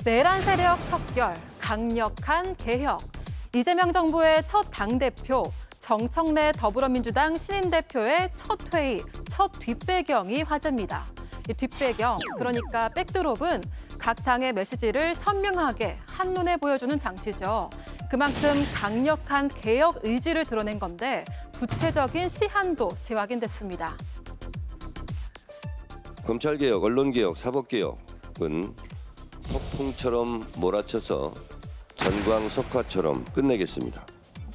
내란 세력 척결, 강력한 개혁. 이재명 정부의 첫 당대표, 정청래 더불어민주당 신임 대표의 첫 회의, 첫 뒷배경이 화제입니다. 이 뒷배경, 그러니까 백드롭은 각 당의 메시지를 선명하게 한눈에 보여주는 장치죠. 그만큼 강력한 개혁 의지를 드러낸 건데 구체적인 시한도 재확인됐습니다. 검찰개혁, 언론개혁, 사법개혁은 폭풍처럼 몰아쳐서 전광석화처럼 끝내겠습니다.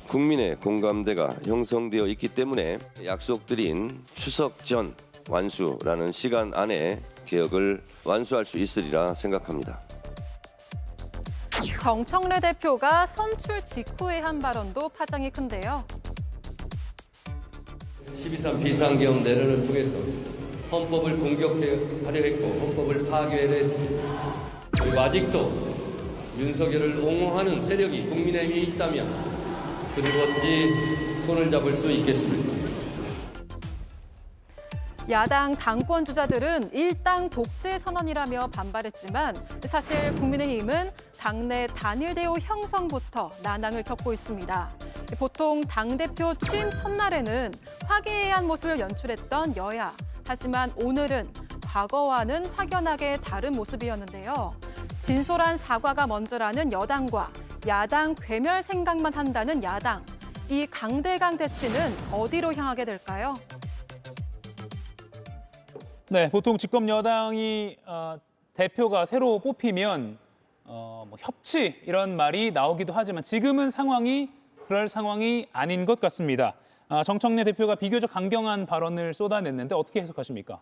국민의 공감대가 형성되어 있기 때문에 약속드린 추석 전 완수라는 시간 안에 개혁을 완수할 수 있으리라 생각합니다. 정청래 대표가 선출 직후에 한 발언도 파장이 큰데요. 12.3 비상계엄 내란을 통해서 헌법을 공격하려 했고 헌법을 파괴하려 했습니다. 그리고 아직도 윤석열을 옹호하는 세력이 국민의힘에 있다면 그들 어찌 손을 잡을 수 있겠습니까? 야당 당권 주자들은 일당 독재 선언이라며 반발했지만 사실 국민의힘은 당내 단일 대우 형성부터 난항을 겪고 있습니다. 보통 당대표 취임 첫날에는 화기애애한 모습을 연출했던 여야. 하지만 오늘은 과거와는 확연하게 다른 모습이었는데요. 진솔한 사과가 먼저라는 여당과 야당 괴멸 생각만 한다는 야당. 이 강대강 대치는 어디로 향하게 될까요? 네, 보통 집권 여당이 대표가 새로 뽑히면 협치 이런 말이 나오기도 하지만 지금은 상황이 그럴 상황이 아닌 것 같습니다. 정청래 대표가 비교적 강경한 발언을 쏟아냈는데 어떻게 해석하십니까?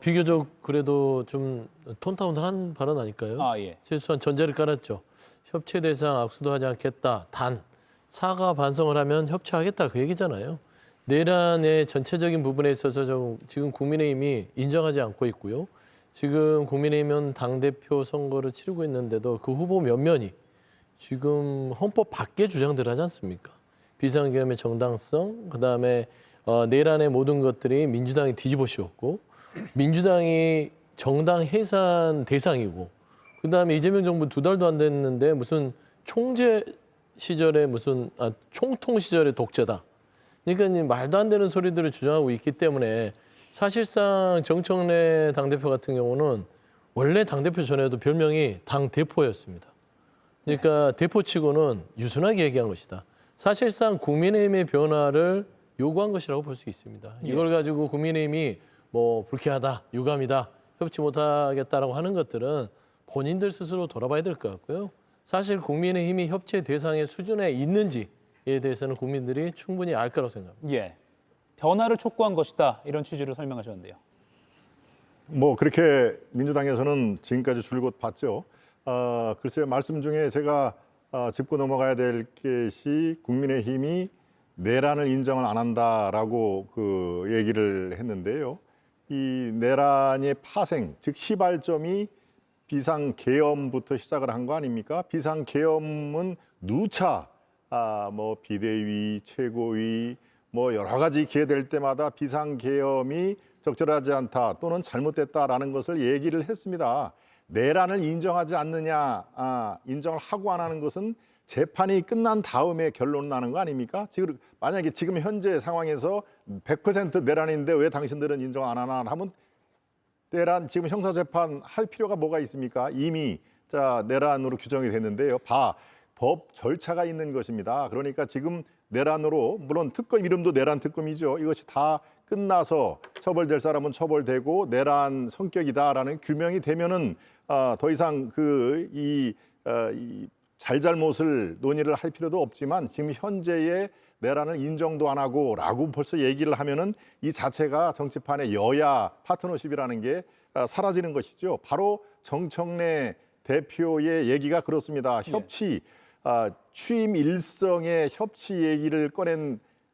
비교적 그래도 좀 톤다운한 발언 아닐까요? 예. 최소한 전제를 깔았죠. 협치 대상 악수도 하지 않겠다. 단 사과 반성을 하면 협치하겠다 그 얘기잖아요. 내란의 전체적인 부분에 있어서 지금 국민의힘이 인정하지 않고 있고요. 지금 국민의힘은 당대표 선거를 치르고 있는데도 그 후보 몇몇이 지금 헌법 밖의 주장들을 하지 않습니까? 비상계엄의 정당성, 그다음에 내란의 모든 것들이 민주당이 뒤집어 씌웠고 민주당이 정당 해산 대상이고 그다음에 이재명 정부 2달도 안 됐는데 무슨 총재 시절에 무슨 총통 시절의 독재다. 그러니까 말도 안 되는 소리들을 주장하고 있기 때문에 사실상 정청래 당대표 같은 경우는 원래 당대표 전에도 별명이 당대포였습니다. 그러니까 대포치고는 유순하게 얘기한 것이다. 사실상 국민의힘의 변화를 요구한 것이라고 볼 수 있습니다. 이걸 가지고 국민의힘이 불쾌하다, 유감이다, 협치 못하겠다라고 하는 것들은 본인들 스스로 돌아봐야 될 것 같고요. 사실 국민의힘이 협치의 대상의 수준에 있는지에 대해서는 국민들이 충분히 알 거라고 생각합니다. 예, 변화를 촉구한 것이다 이런 취지로 설명하셨는데요. 그렇게 민주당에서는 지금까지 줄곧 봤죠. 글쎄요, 말씀 중에 제가 짚고 넘어가야 될 것이 국민의힘이 내란을 인정을 안 한다라고 그 얘기를 했는데요. 이 내란의 파생, 즉 시발점이 비상계엄부터 시작을 한 거 아닙니까? 비상계엄은 누차 비대위, 최고위 여러 가지 기회 될 때마다 비상계엄이 적절하지 않다 또는 잘못됐다라는 것을 얘기를 했습니다. 내란을 인정하지 않느냐, 인정을 하고 안 하는 것은 재판이 끝난 다음에 결론 나는 거 아닙니까? 만약에 지금 현재 상황에서 100% 내란인데 왜 당신들은 인정 안 하나 하면 내란 지금 형사재판 할 필요가 뭐가 있습니까? 이미 내란으로 규정이 됐는데요. 법 절차가 있는 것입니다. 그러니까 지금 내란으로 물론 특검 이름도 내란 특검이죠. 이것이 다 끝나서 처벌될 사람은 처벌되고 내란 성격이다라는 규명이 되면은 더 이상 이 잘잘못을 논의를 할 필요도 없지만 지금 현재의 내란을 인정도 안 하고 라고 벌써 얘기를 하면은 이 자체가 정치판의 여야 파트너십이라는 게 사라지는 것이죠. 바로 정청래 대표의 얘기가 그렇습니다. 협치, 취임 일성의 협치 얘기를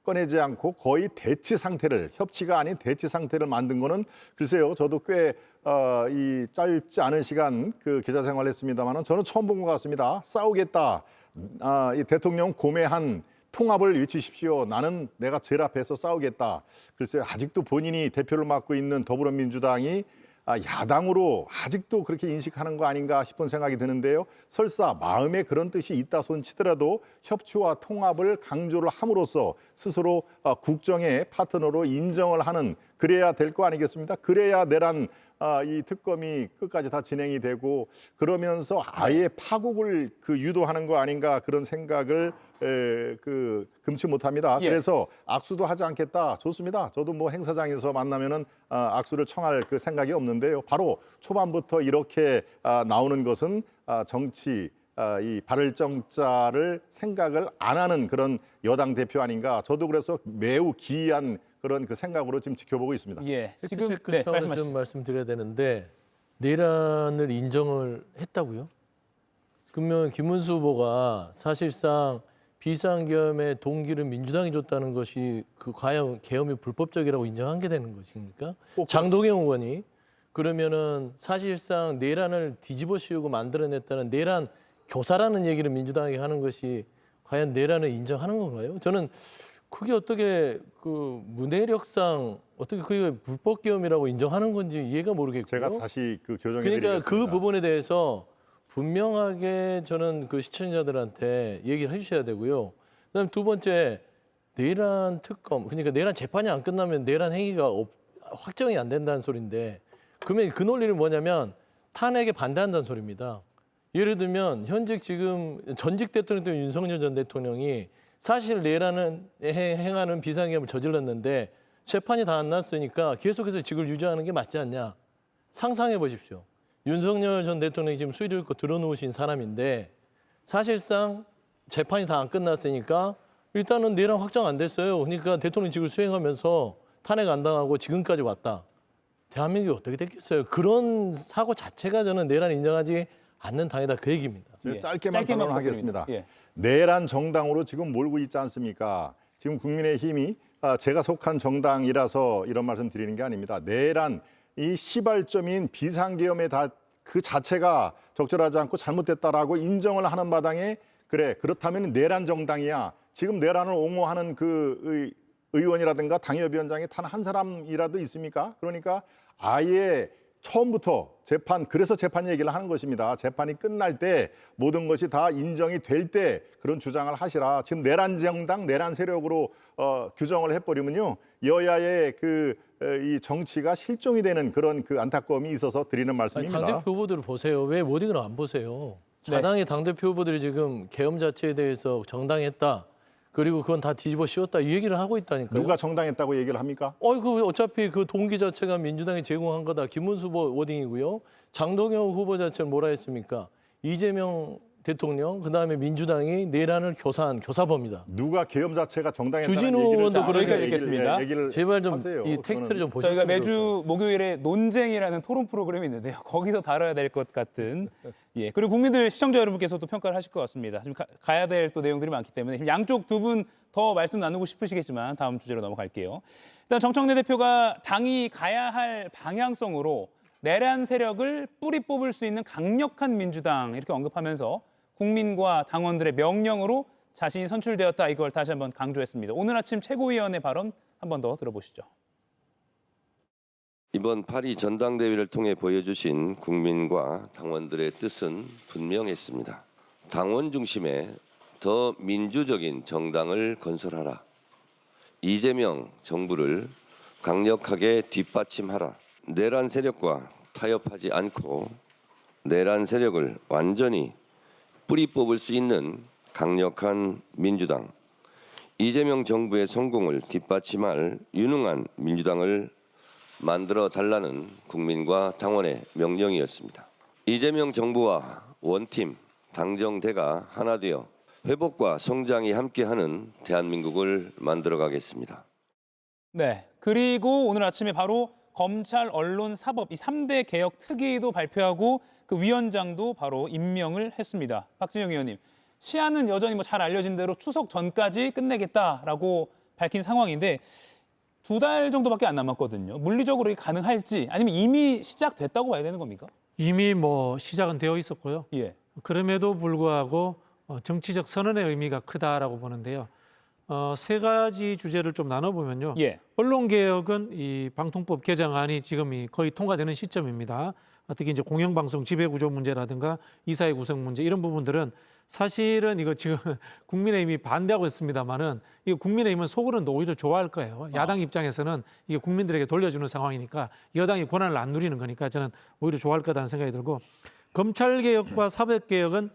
꺼내지 않고 거의 대치 상태를, 협치가 아닌 대치 상태를 만든 거는 글쎄요, 저도 꽤 이 짧지 않은 시간 그 기자 생활했습니다만은 저는 처음 본 것 같습니다. 싸우겠다. 이 대통령 고매한 통합을 외치십시오. 내가 제일 앞에서 싸우겠다. 글쎄요, 아직도 본인이 대표를 맡고 있는 더불어민주당이 야당으로 아직도 그렇게 인식하는 거 아닌가 싶은 생각이 드는데요. 설사 마음에 그런 뜻이 있다 손치더라도 협치와 통합을 강조를 함으로써 스스로 국정의 파트너로 인정을 하는 그래야 될 거 아니겠습니까? 그래야 내란 이 특검이 끝까지 다 진행이 되고 그러면서 아예 파국을 유도하는 거 아닌가 그런 생각을 금치 못합니다. 예. 그래서 악수도 하지 않겠다. 좋습니다. 저도 뭐 행사장에서 만나면은 악수를 청할 그 생각이 없는데요. 바로 초반부터 이렇게 나오는 것은 정치 이 발을정자를 생각을 안 하는 그런 여당 대표 아닌가. 저도 그래서 매우 기이한 그런 그 생각으로 지금 지켜보고 있습니다. 예, 지금 팩트체크 네, 차원에서 말씀하시죠. 좀 말씀드려야 되는데 내란을 인정을 했다고요? 그러면 김문수 후보가 사실상 비상계엄의 동기를 민주당이 줬다는 것이 과연 계엄이 불법적이라고 인정한 게 되는 것입니까? 장동영 의원이 그러면은 사실상 내란을 뒤집어 씌우고 만들어냈다는 내란 교사라는 얘기를 민주당이 하는 것이 과연 내란을 인정하는 건가요? 저는 그게 어떻게 문해력상 어떻게 그게 불법 계엄이라고 인정하는 건지 이해가 모르겠고요. 제가 다시 교정해 그러니까 드리겠습니다. 그 부분에 대해서 분명하게 저는 시청자들한테 얘기를 해주셔야 되고요. 그다음 두 번째 내란 특검 그러니까 내란 재판이 안 끝나면 내란 행위가 확정이 안 된다는 소리인데 그러면 그 논리는 뭐냐면 탄핵에 반대한다는 소리입니다. 예를 들면 현직 지금 전직 대통령 윤석열 전 대통령이 사실 내란을 행하는 비상계엄을 저질렀는데 재판이 다 안 났으니까 계속해서 직을 유지하는 게 맞지 않냐. 상상해 보십시오. 윤석열 전 대통령이 지금 수위를 읽고 들어놓으신 사람인데 사실상 재판이 다 안 끝났으니까 일단은 내란 확정 안 됐어요. 그러니까 대통령직을 수행하면서 탄핵 안 당하고 지금까지 왔다. 대한민국이 어떻게 됐겠어요? 그런 사고 자체가 저는 내란 인정하지 않는 당이다 그 얘기입니다. 제가 예. 짧게만 짧게만 발언하겠습니다. 부탁드립니다. 예. 내란 정당으로 지금 몰고 있지 않습니까? 지금 국민의힘이 제가 속한 정당이라서 이런 말씀 드리는 게 아닙니다. 내란 이 시발점인 비상계엄의 그 자체가 적절하지 않고 잘못됐다라고 인정을 하는 마당에 그래 그렇다면 내란 정당이야. 지금 내란을 옹호하는 의원이라든가 당협위원장이 단 한 사람이라도 있습니까? 그러니까 아예 처음부터 그래서 재판 얘기를 하는 것입니다. 재판이 끝날 때 모든 것이 다 인정이 될 때 그런 주장을 하시라. 지금 내란 정당, 내란 세력으로 규정을 해버리면요. 여야의 이 정치가 실종이 되는 그런 안타까움이 있어서 드리는 말씀입니다. 당대표 후보들을 보세요. 왜 모딩을 안 보세요? 자당의 당대표 후보들이 지금 계엄 자체에 대해서 정당했다. 그리고 그건 다 뒤집어 씌웠다. 이 얘기를 하고 있다니까요. 누가 정당했다고 얘기를 합니까? 어차피 그 동기 자체가 민주당이 제공한 거다. 김문수 후보 워딩이고요. 장동영 후보 자체는 뭐라 했습니까? 이재명 대통령, 그다음에 민주당이 내란을 교사한 교사범이다. 누가 계엄 자체가 정당했다는 주진우 얘기를 의원도 자, 그렇게 얘기했습니다. 얘기를 제발 좀 하세요. 이 텍스트를 좀 보셨으면 저희가 매주 좋겠어요. 목요일에 논쟁이라는 토론 프로그램이 있는데요. 거기서 다뤄야 될 것 같은. 예. 그리고 국민들 시청자 여러분께서도 평가를 하실 것 같습니다. 지금 가야 될 또 내용들이 많기 때문에 지금 양쪽 두 분 더 말씀 나누고 싶으시겠지만 다음 주제로 넘어갈게요. 일단 정청래 대표가 당이 가야 할 방향성으로 내란 세력을 뿌리 뽑을 수 있는 강력한 민주당 이렇게 언급하면서 국민과 당원들의 명령으로 자신이 선출되었다 이걸 다시 한번 강조했습니다. 오늘 아침 최고위원의 발언 한 번 더 들어보시죠. 이번 8.2 전당대회를 통해 보여주신 국민과 당원들의 뜻은 분명했습니다. 당원 중심의 더 민주적인 정당을 건설하라. 이재명 정부를 강력하게 뒷받침하라. 내란 세력과 타협하지 않고 내란 세력을 완전히 뿌리 뽑을 수 있는 강력한 민주당. 이재명 정부의 성공을 뒷받침할 유능한 민주당을 만들어 달라는 국민과 당원의 명령이었습니다. 이재명 정부와 원팀, 당정대가 하나 되어 회복과 성장이 함께하는 대한민국을 만들어 가겠습니다. 네. 그리고 오늘 아침에 바로 검찰, 언론, 사법 이 3대 개혁 특위도 발표하고 그 위원장도 바로 임명을 했습니다. 박진영 의원님, 시한은 여전히 잘 알려진 대로 추석 전까지 끝내겠다라고 밝힌 상황인데 2달 정도밖에 안 남았거든요. 물리적으로 이게 가능할지 아니면 이미 시작됐다고 봐야 되는 겁니까? 이미 시작은 되어 있었고요. 예. 그럼에도 불구하고 정치적 선언의 의미가 크다라고 보는데요. 세 가지 주제를 좀 나눠보면요. 예. 언론개혁은 이 방통법 개정안이 지금이 거의 통과되는 시점입니다. 특히 이제 공영방송 지배구조 문제라든가 이사회 구성 문제 이런 부분들은 사실은 이거 지금 국민의힘이 반대하고 있습니다만은 이거 국민의힘은 속으로는 오히려 좋아할 거예요. 야당 입장에서는 이게 국민들에게 돌려주는 상황이니까 여당이 권한을 안 누리는 거니까 저는 오히려 좋아할 거다는 생각이 들고 검찰개혁과 사법개혁은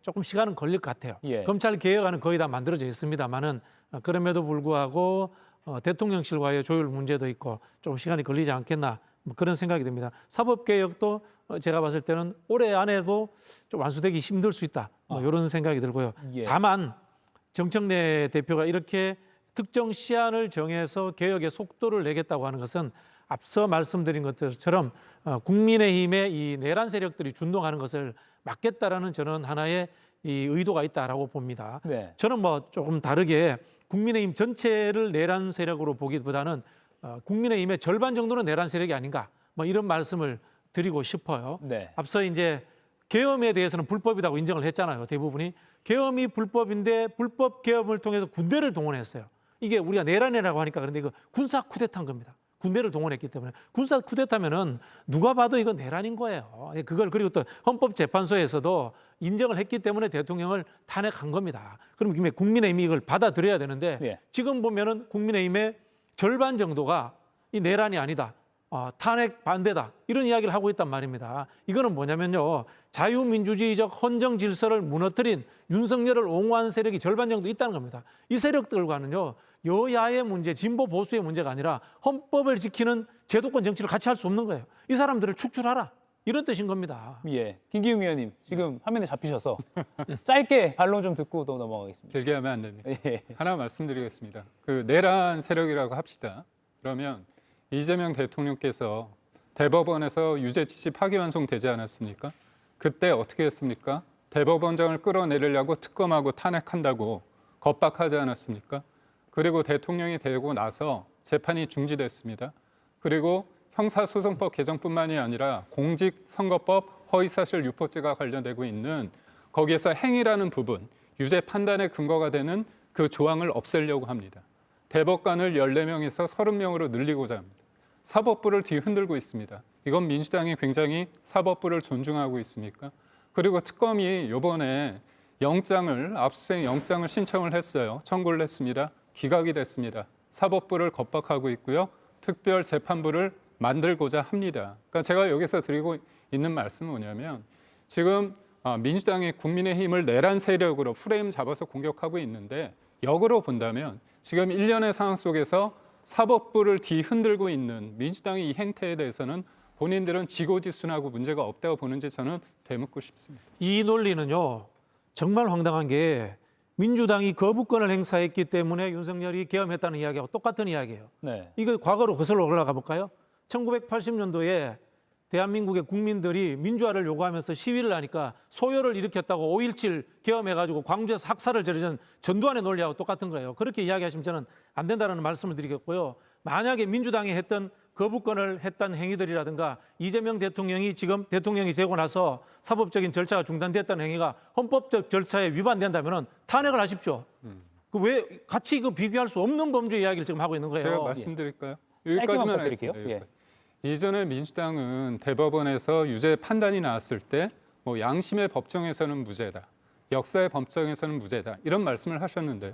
조금 시간은 걸릴 것 같아요. 예. 검찰개혁안은 거의 다 만들어져 있습니다만은 그럼에도 불구하고 대통령실과의 조율 문제도 있고 좀 시간이 걸리지 않겠나 뭐 그런 생각이 듭니다. 사법개혁도 제가 봤을 때는 올해 안에도 좀 완수되기 힘들 수 있다. 뭐 이런 생각이 들고요. 예. 다만 정청래 대표가 이렇게 특정 시한을 정해서 개혁의 속도를 내겠다고 하는 것은 앞서 말씀드린 것들처럼 국민의힘의 이 내란 세력들이 준동하는 것을 막겠다라는 저는 하나의 이 의도가 있다라고 봅니다. 네. 저는 뭐 조금 다르게 국민의힘 전체를 내란 세력으로 보기보다는 국민의힘의 절반 정도는 내란 세력이 아닌가 뭐 이런 말씀을 드리고 싶어요. 네. 앞서 이제 계엄에 대해서는 불법이라고 인정을 했잖아요. 대부분이 계엄이 불법인데 불법 계엄을 통해서 군대를 동원했어요. 이게 우리가 내란이라고 하니까 그런데 이거 군사 쿠데타인 겁니다. 군대를 동원했기 때문에 군사 쿠데타면은 누가 봐도 이건 내란인 거예요. 그걸 그리고 또 헌법재판소에서도 인정을 했기 때문에 대통령을 탄핵한 겁니다. 그럼 국민의힘이 이걸 받아들여야 되는데 예. 지금 보면은 국민의힘의 절반 정도가 이 내란이 아니다. 탄핵 반대다. 이런 이야기를 하고 있단 말입니다. 이거는 뭐냐면요. 자유민주주의적 헌정 질서를 무너뜨린 윤석열을 옹호하는 세력이 절반 정도 있다는 겁니다. 이 세력들과는요. 여야의 문제, 진보 보수의 문제가 아니라 헌법을 지키는 제도권 정치를 같이 할 수 없는 거예요. 이 사람들을 축출하라. 이런 뜻인 겁니다. 예. 김기웅 의원님 지금 화면에 잡히셔서 짧게 반론 좀 듣고 또 넘어가겠습니다. 길게 하면 안 됩니다. 예. 하나 말씀드리겠습니다. 그 내란 세력이라고 합시다. 그러면 이재명 대통령께서 대법원에서 유죄 취지 파기환송되지 않았습니까? 그때 어떻게 했습니까? 대법원장을 끌어내리려고 특검하고 탄핵한다고 겁박하지 않았습니까? 그리고 대통령이 되고 나서 재판이 중지됐습니다. 그리고 형사소송법 개정뿐만이 아니라 공직선거법 허위사실 유포죄가 관련되고 있는 거기에서 행위라는 부분, 유죄 판단의 근거가 되는 그 조항을 없애려고 합니다. 대법관을 14명에서 30명으로 늘리고자 합니다. 사법부를 뒤흔들고 있습니다. 이건 민주당이 굉장히 사법부를 존중하고 있습니까? 그리고 특검이 이번에 압수수색 영장을 신청을 했어요. 청구를 했습니다. 기각이 됐습니다. 사법부를 겁박하고 있고요. 특별재판부를 만들고자 합니다. 그러니까 제가 여기서 드리고 있는 말씀은 뭐냐면 지금 민주당이 국민의힘을 내란 세력으로 프레임 잡아서 공격하고 있는데 역으로 본다면 지금 일련의 상황 속에서 사법부를 뒤흔들고 있는 민주당의 이 행태에 대해서는 본인들은 지고지순하고 문제가 없다고 보는지 저는 되묻고 싶습니다. 이 논리는요. 정말 황당한 게 민주당이 거부권을 행사했기 때문에 윤석열이 계엄했다는 이야기하고 똑같은 이야기예요. 네. 이거 과거로 거슬러 올라가 볼까요? 1980년도에 대한민국의 국민들이 민주화를 요구하면서 시위를 하니까 소요를 일으켰다고 5.17 계엄해가지고 광주에서 학살을 저지른 전두환의 논리하고 똑같은 거예요. 그렇게 이야기하시면 저는 안 된다는 말씀을 드리겠고요. 만약에 민주당이 했던 거부권을 했던 행위들이라든가 이재명 대통령이 지금 대통령이 되고 나서 사법적인 절차가 중단됐다는 행위가 헌법적 절차에 위반된다면 탄핵을 하십시오. 그 왜 같이 이거 비교할 수 없는 범죄 이야기를 지금 하고 있는 거예요. 제가 말씀드릴까요? 짧게만 여기까지만 부탁드릴게요. 하겠습니다. 예. 여기까지. 이전에 민주당은 대법원에서 유죄 판단이 나왔을 때 뭐 양심의 법정에서는 무죄다. 역사의 법정에서는 무죄다. 이런 말씀을 하셨는데요.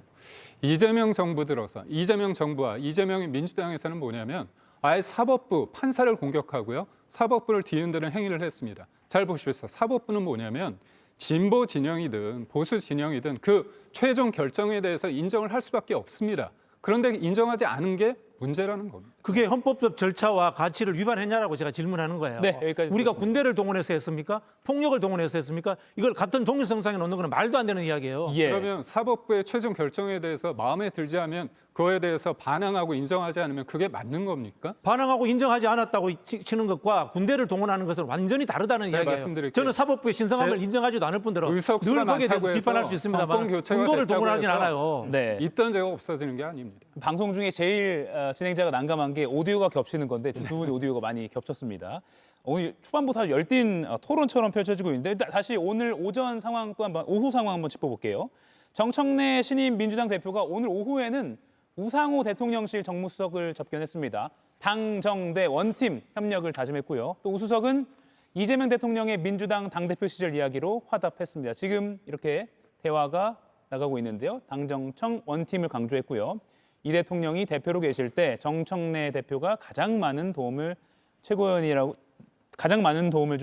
이재명 정부 들어서 이재명 정부와 이재명의 민주당에서는 뭐냐면 아예 사법부, 판사를 공격하고요. 사법부를 뒤흔드는 행위를 했습니다. 잘 보십시오. 사법부는 뭐냐면 진보 진영이든 보수 진영이든 그 최종 결정에 대해서 인정을 할 수밖에 없습니다. 그런데 인정하지 않은 게 문제라는 겁니다. 그게 헌법적 절차와 가치를 위반했냐라고 제가 질문하는 거예요. 네, 여기까지 우리가 듣겠습니다. 군대를 동원해서 했습니까? 폭력을 동원해서 했습니까? 이걸 같은 동일성상에 놓는 건 말도 안 되는 이야기예요. 예. 그러면 사법부의 최종 결정에 대해서 마음에 들지 않으면 그거에 대해서 반항하고 인정하지 않으면 그게 맞는 겁니까? 반항하고 인정하지 않았다고 치는 것과 군대를 동원하는 것은 완전히 다르다는 제가 이야기예요. 말씀드릴게요. 저는 사법부의 신성함을 인정하지도 않을 뿐더러 의석수가 늘 거기에 대해서 많다고 비판할 해서 수 있습니다만 정권 교체가 군도를 됐다고 동원하진 해서 않아요. 네. 있던 죄가 없어지는 게 아닙니다. 방송 중에 제일 진행자가 난감한 게 오디오가 겹치는 건데 두 분의 오디오가 많이 겹쳤습니다. 오늘 초반부터 아주 열띤 토론처럼 펼쳐지고 있는데 다시 오늘 오전 상황 또 한번 오후 상황 한번 짚어볼게요. 정청래 신임 민주당 대표가 오늘 오후에는 우상호 대통령실 정무수석을 접견했습니다. 당정대 원팀 협력을 다짐했고요. 또 우수석은 이재명 대통령의 민주당 당대표 시절 이야기로 화답했습니다. 지금 이렇게 대화가 나가고 있는데요. 당정청 원팀을 강조했고요. 이 대통령이 대표로 계실 때 정청래 대표가 가장 많은 도움을 준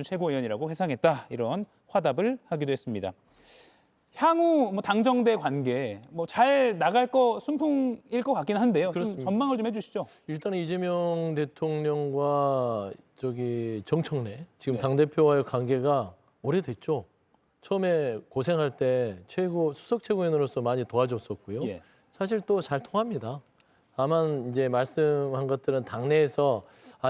최고위원이라고 회상했다. 이런 화답을 하기도 했습니다. 향후 당정대 관계 잘 나갈 거 순풍일 것 같긴 한데요. 좀 그렇습니다. 전망을 좀 해주시죠. 일단 이재명 대통령과 정청래 지금 당대표와의 관계가 오래됐죠. 처음에 고생할 때 수석 최고위원으로서 많이 도와줬었고요. 예. 사실 또 잘 통합니다. 다만 이제 말씀한 것들은 당내에서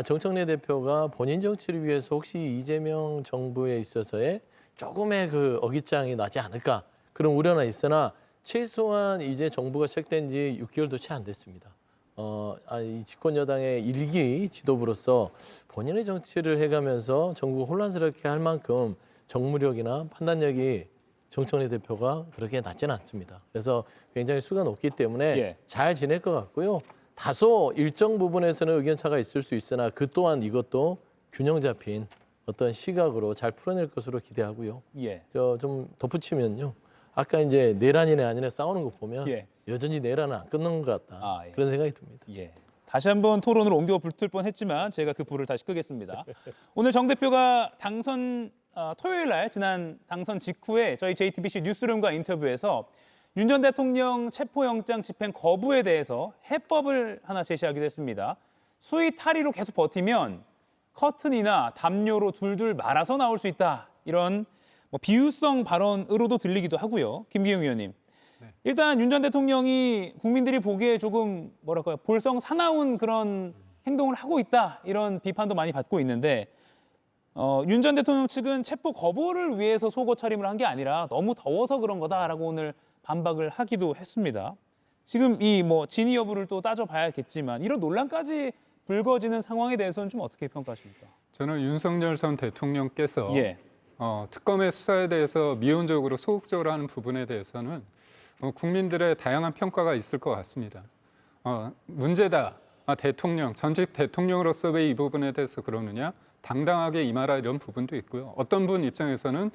정청래 대표가 본인 정치를 위해서 혹시 이재명 정부에 있어서의 조금의 그 어깃장이 나지 않을까 그런 우려는 있으나 최소한 이제 정부가 시작된 지 6개월도 채 안 됐습니다. 이 집권 여당의 일기 지도부로서 본인의 정치를 해가면서 정부가 혼란스럽게 할 만큼 정무력이나 판단력이 정청래 대표가 그렇게 낮지는 않습니다. 그래서 굉장히 수가 높기 때문에 예. 잘 지낼 것 같고요. 다소 일정 부분에서는 의견차가 있을 수 있으나 그 또한 이것도 균형 잡힌 어떤 시각으로 잘 풀어낼 것으로 기대하고요. 예. 좀 덧붙이면요. 아까 이제 내란이네 아니네 싸우는 거 보면 예. 여전히 내란은 안 끊는 것 같다. 예. 그런 생각이 듭니다. 예. 다시 한번 토론으로 옮겨 붙을 뻔했지만 제가 그 불을 다시 끄겠습니다. 오늘 정 대표가 토요일 날 지난 당선 직후에 저희 JTBC 뉴스룸과 인터뷰에서 윤 전 대통령 체포영장 집행 거부에 대해서 해법을 하나 제시하기도 했습니다. 수위 탈의로 계속 버티면 커튼이나 담요로 둘둘 말아서 나올 수 있다. 이런 비유성 발언으로도 들리기도 하고요. 김기용 의원님. 일단 윤 전 대통령이 국민들이 보기에 조금 볼성 사나운 그런 행동을 하고 있다. 이런 비판도 많이 받고 있는데 윤 전 대통령 측은 체포 거부를 위해서 속옷 차림을 한 게 아니라 너무 더워서 그런 거다라고 오늘 반박을 하기도 했습니다. 지금 이 진위 여부를 또 따져봐야겠지만 이런 논란까지 불거지는 상황에 대해서는 좀 어떻게 평가하십니까? 저는 윤석열 전 대통령께서 예. 특검의 수사에 대해서 미온적으로 소극적으로 하는 부분에 대해서는 국민들의 다양한 평가가 있을 것 같습니다. 문제다. 대통령, 전직 대통령으로서 왜 이 부분에 대해서 그러느냐? 당당하게 임하라 이런 부분도 있고요. 어떤 분 입장에서는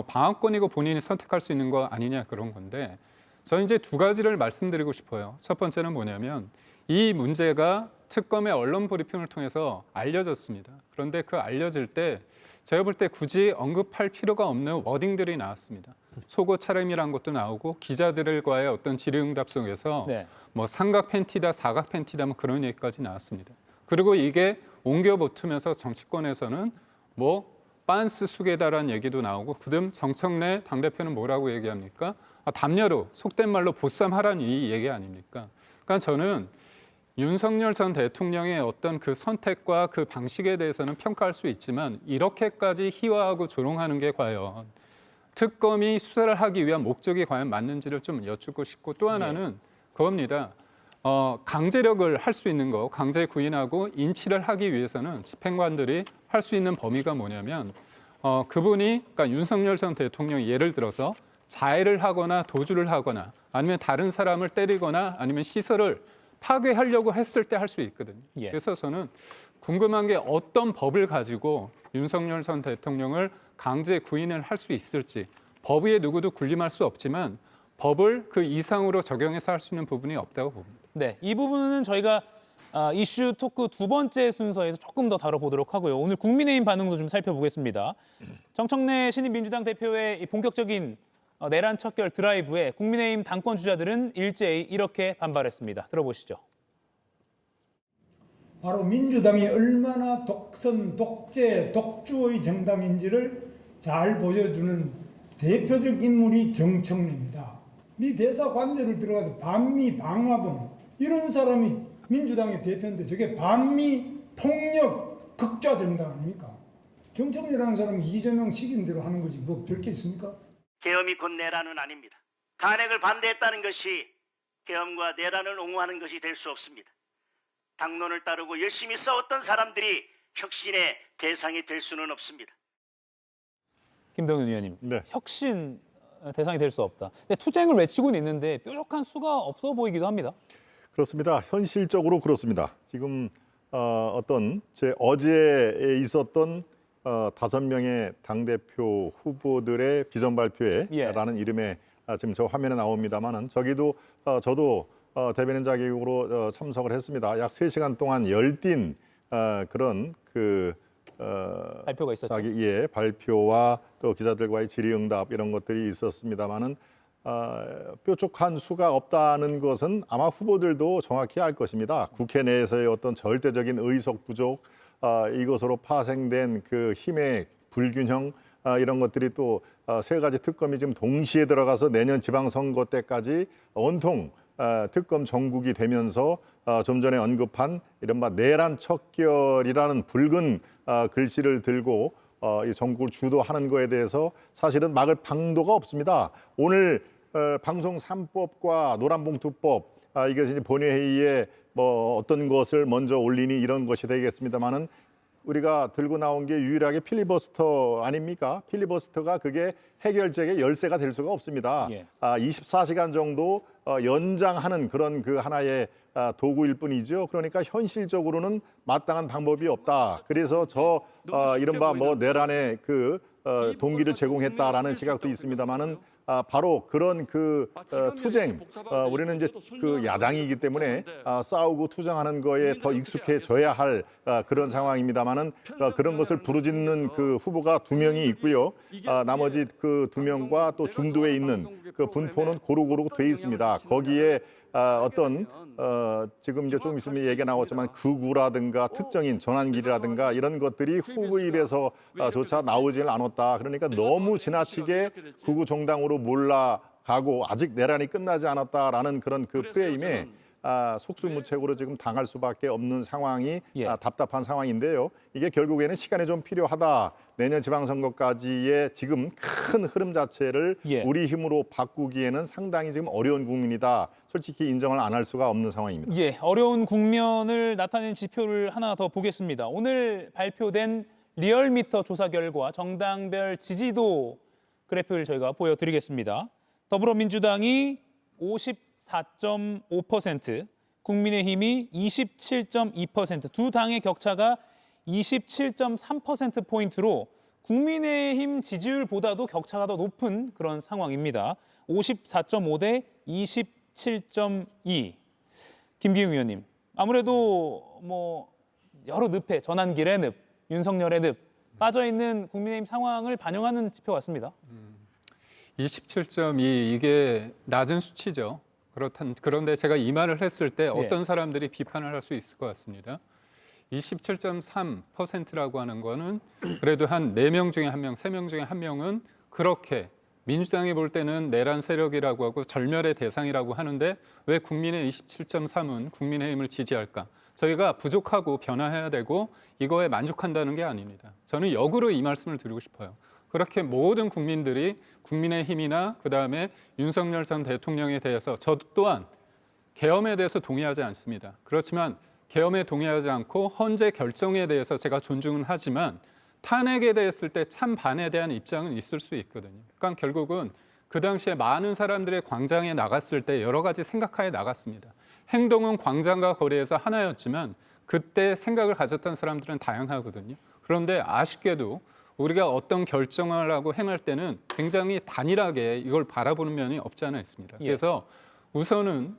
방어권이고 본인이 선택할 수 있는 거 아니냐 그런 건데 저는 이제 두 가지를 말씀드리고 싶어요. 첫 번째는 뭐냐면 이 문제가 특검의 언론 브리핑을 통해서 알려졌습니다. 그런데 그 알려질 때 제가 볼 때 굳이 언급할 필요가 없는 워딩들이 나왔습니다. 속옷 차림이라는 것도 나오고 기자들과의 어떤 질의응답 속에서 네. 삼각 팬티다, 사각 팬티다 그런 얘기까지 나왔습니다. 그리고 이게 옮겨 붙으면서 정치권에서는 빤스 수계다라는 얘기도 나오고 그다음 정청래 당대표는 뭐라고 얘기합니까? 담요로 속된 말로 보쌈하라는 이 얘기 아닙니까? 그러니까 저는 윤석열 전 대통령의 어떤 그 선택과 그 방식에 대해서는 평가할 수 있지만 이렇게까지 희화하고 조롱하는 게 과연 특검이 수사를 하기 위한 목적이 과연 맞는지를 좀 여쭙고 싶고 또 하나는 그겁니다. 강제력을 할 수 있는 거, 강제 구인하고 인치를 하기 위해서는 집행관들이 할 수 있는 범위가 뭐냐면 그분이 그러니까 윤석열 전 대통령이 예를 들어서 자해를 하거나 도주를 하거나 아니면 다른 사람을 때리거나 아니면 시설을 파괴하려고 했을 때 할 수 있거든요. 예. 그래서 저는 궁금한 게 어떤 법을 가지고 윤석열 전 대통령을 강제 구인을 할 수 있을지 법 위에 누구도 군림할 수 없지만 법을 그 이상으로 적용해서 할 수 있는 부분이 없다고 봅니다. 네, 이 부분은 저희가 이슈 토크 두 번째 순서에서 조금 더 다뤄보도록 하고요. 오늘 국민의힘 반응도 좀 살펴보겠습니다. 정청래 신임 민주당 대표의 이 본격적인 내란 척결 드라이브에 국민의힘 당권 주자들은 일제히 이렇게 반발했습니다. 들어보시죠. 바로 민주당이 얼마나 독선, 독재, 독주의 정당인지를 잘 보여주는 대표적 인물이 정청래입니다. 미 대사 관저를 들어가서 반미 방화범 이런 사람이 민주당의 대표인데 저게 반미 폭력 극좌 정당 아닙니까? 정청래라는 사람이 이재명 시킨 대로 하는 거지 뭐 별 게 있습니까? 계엄이 곧 내란은 아닙니다. 탄핵을 반대했다는 것이 계엄과 내란을 옹호하는 것이 될 수 없습니다. 당론을 따르고 열심히 싸웠던 사람들이 혁신의 대상이 될 수는 없습니다. 김동윤 의원님, 네. 혁신 대상이 될 수 없다. 근데 투쟁을 외치고는 있는데 뾰족한 수가 없어 보이기도 합니다. 그렇습니다. 현실적으로 그렇습니다. 지금 어떤 어제에 있었던 5명의 당대표 후보들의 비전 발표회라는 이름의 지금 저 화면에 나옵니다만은 저도 대변인자 교육으로 참석을 했습니다. 약 3시간 동안 열띤 그런 발표가 있었죠. 발표와 또 기자들과의 질의응답 이런 것들이 있었습니다만은 뾰족한 수가 없다는 것은 아마 후보들도 정확히 알 것입니다. 국회 내에서의 어떤 절대적인 의석 부족, 이것으로 파생된 그 힘의 불균형 이런 것들이 또 3가지 특검이 지금 동시에 들어가서 내년 지방선거 때까지 온통 특검 정국이 되면서 좀 전에 언급한 이른바 내란 척결이라는 붉은 글씨를 들고 이 정국을 주도하는 거에 대해서 사실은 막을 방도가 없습니다. 오늘 방송 3법과 노란봉투법 이것이 이제 본회의에 뭐 어떤 것을 먼저 올리니 이런 것이 되겠습니다만은 우리가 들고 나온 게 유일하게 필리버스터 아닙니까? 필리버스터가 그게 해결책의 열쇠가 될 수가 없습니다. 24시간 정도 연장하는 그런 그 하나의 도구일 뿐이죠. 그러니까 현실적으로는 마땅한 방법이 없다. 그래서 이른바 뭐 내란의 그 동기를 제공했다라는 시각도 있습니다만은 바로 그런 투쟁, 우리는 이제 그 야당이기 때문에 싸우고 투쟁하는 거에 더 익숙해져야 할 그런 상황입니다만은 그런 것을 부르짖는 그 후보가 2명이 있고요. 나머지 그 2명과 또 중도에 있는 그 분포는 고루고루 돼 있습니다. 거기에 지금 이제 좀 있으면 얘기가 나왔지만 극우라든가 특정인 전환길이라든가 이런 것들이 후보 입에서조차 나오질 않았다. 그러니까 너무 지나치게 극우 정당으로 몰라가고 아직 내란이 끝나지 않았다라는 그런 그 프레임에 속수무책으로 지금 당할 수밖에 없는 상황이 답답한 상황인데요. 이게 결국에는 시간이 좀 필요하다. 내년 지방선거까지의 지금 큰 흐름 자체를 우리 힘으로 바꾸기에는 상당히 지금 어려운 국민이다. 솔직히 인정을 안 할 수가 없는 상황입니다. 어려운 국면을 나타낸 지표를 하나 더 보겠습니다. 오늘 발표된 리얼미터 조사 결과 정당별 지지도 그래프를 저희가 보여드리겠습니다. 더불어민주당이 54.5%, 국민의힘이 27.2%, 두 당의 격차가 27.3%포인트로 국민의힘 지지율보다도 격차가 더 높은 그런 상황입니다. 54.5 대 27.2. 김기웅 의원님, 아무래도 뭐 여러 늪에 전환길의 늪, 윤석열의 늪 빠져있는 국민의힘 상황을 반영하는 지표 같습니다. 27.2 이게 낮은 수치죠. 그런데 제가 이 말을 했을 때 어떤 사람들이 비판을 할 수 있을 것 같습니다. 27.3%라고 하는 거는 그래도 한 4명 중에 1명, 3명 중에 1명은 그렇게 민주당이 볼 때는 내란 세력이라고 하고 절멸의 대상이라고 하는데 왜 국민의 27.3은 국민의힘을 지지할까? 저희가 부족하고 변화해야 되고 이거에 만족한다는 게 아닙니다. 저는 역으로 이 말씀을 드리고 싶어요. 그렇게 모든 국민들이 국민의힘이나 그다음에 윤석열 전 대통령에 대해서 저 또한 계엄에 대해서 동의하지 않습니다. 그렇지만 계엄에 동의하지 않고 헌재 결정에 대해서 제가 존중은 하지만 탄핵에 대했을 때 찬반에 대한 입장은 있을 수 있거든요. 그러니까 결국은 그 당시에 많은 사람들의 광장에 나갔을 때 여러 가지 생각하에 나갔습니다. 행동은 광장과 거리에서 하나였지만 그때 생각을 가졌던 사람들은 다양하거든요. 그런데 아쉽게도 우리가 어떤 결정을 하고 행할 때는 굉장히 단일하게 이걸 바라보는 면이 없지 않아 있습니다. 그래서 우선은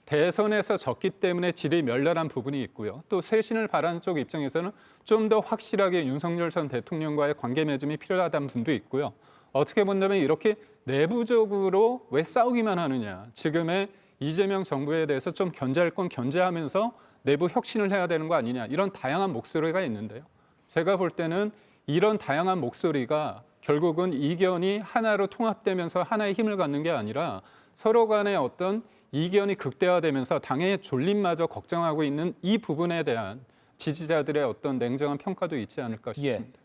대선에서 졌기 때문에 질이 멸렬한 부분이 있고요. 또 쇄신을 바라는 쪽 입장에서는 좀 더 확실하게 윤석열 전 대통령과의 관계 맺음이 필요하다는 분도 있고요. 어떻게 본다면 이렇게 내부적으로 왜 싸우기만 하느냐. 지금의 이재명 정부에 대해서 좀 견제할 건 견제하면서 내부 혁신을 해야 되는 거 아니냐. 이런 다양한 목소리가 있는데요. 제가 볼 때는 이런 다양한 목소리가 결국은 이견이 하나로 통합되면서 하나의 힘을 갖는 게 아니라 서로 간의 어떤 이견이 극대화되면서 당의 존립마저 걱정하고 있는 이 부분에 대한 지지자들의 어떤 냉정한 평가도 있지 않을까 싶습니다.